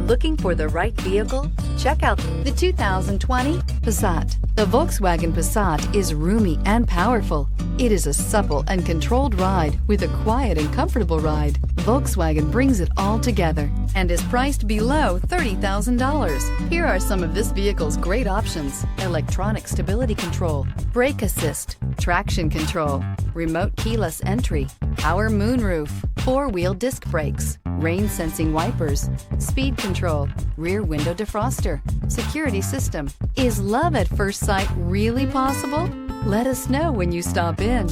Looking for the right vehicle? Check out the 2020 Passat. The Volkswagen Passat is roomy and powerful. It is a supple and controlled ride with a quiet and comfortable ride. Volkswagen brings it all together and is priced below $30,000. Here are some of this vehicle's great options: electronic stability control, brake assist, traction control, remote keyless entry, power moonroof, four-wheel disc brakes, rain sensing wipers, speed control, rear window defroster, security system. Is love at first sight really possible? Let us know when you stop in.